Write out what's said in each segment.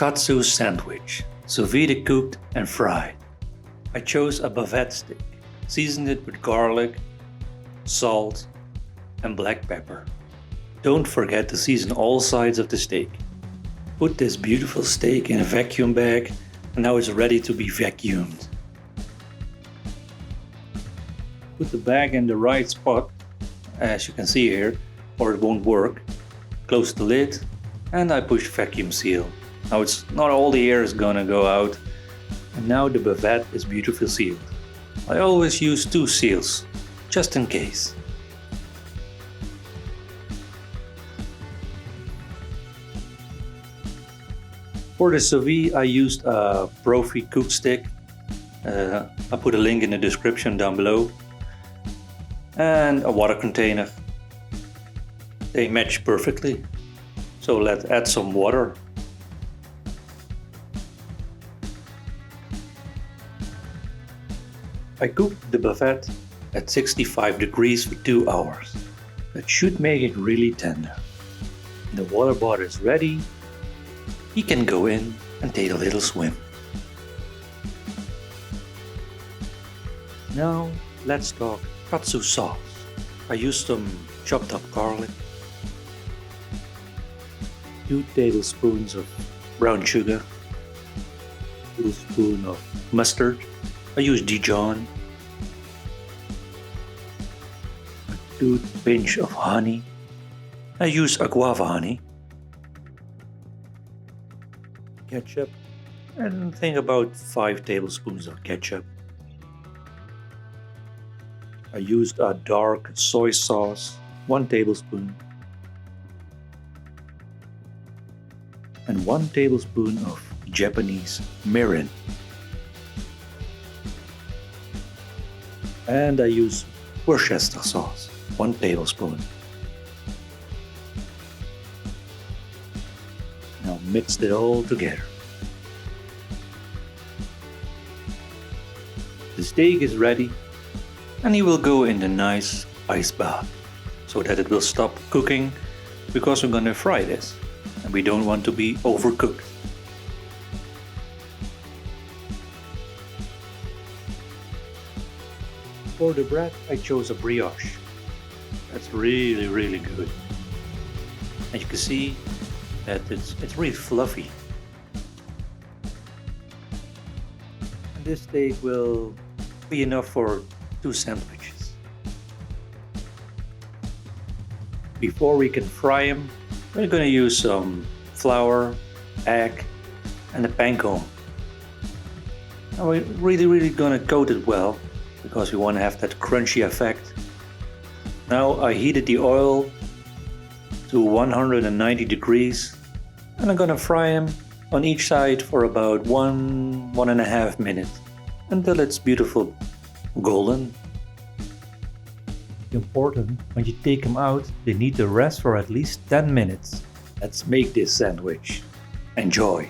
Katsu Sandwich, sous vide cooked and fried. I chose a Bavette stick, seasoned it with garlic, salt and black pepper. Don't forget to season all sides of the steak. Put this beautiful steak in a vacuum bag and now it's ready to be vacuumed. Put the bag in the right spot, as you can see here, or it won't work. Close the lid and I push vacuum seal. Now it's not all the air is gonna go out, and now the Bavette is beautifully sealed. I always use 2 seals, just in case. For the sous vide I used a Profi cook stick. I put a link in the description down below. And a water container. They match perfectly. So let's add some water. I cooked the Bavette at 65 degrees for 2 hours. That should make it really tender. The water bath is ready. He can go in and take a little swim. Now let's talk katsu sauce. I used some chopped up garlic, 2 tablespoons of brown sugar, 1 tablespoon of mustard. I use Dijon, a 2 pinch of honey. I use guava honey, ketchup, and think about 5 tablespoons of ketchup. I used a dark soy sauce, 1 tablespoon, and 1 tablespoon of Japanese mirin. And I use Worcestershire sauce, 1 tablespoon. Now mix it all together. The steak is ready. And he will go in the nice ice bath so that it will stop cooking, because we're gonna fry this and we don't want to be overcooked. For the bread I chose a brioche. That's really good. And you can see that it's really fluffy. And this steak will be enough for 2 sandwiches. Before we can fry them, we're going to use some flour, egg, and a panko. Now we're really going to coat it well, because we want to have that crunchy effect. Now I heated the oil to 190 degrees, and I'm going to fry them on each side for about 1.5 minutes until it's beautiful golden. Important, when you take them out, they need to rest for at least 10 minutes. Let's make this sandwich. Enjoy!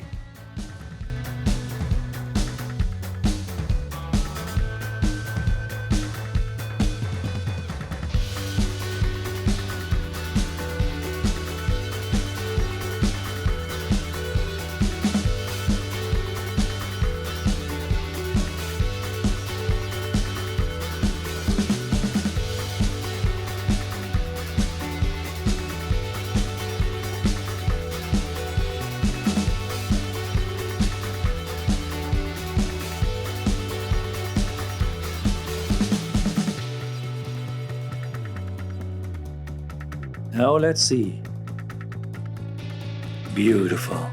Now let's see. Beautiful.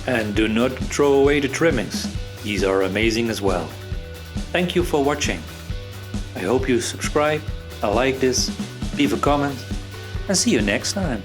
And do not throw away the trimmings. These are amazing as well. Thank you for watching. I hope you subscribe, like this, leave a comment, and see you next time.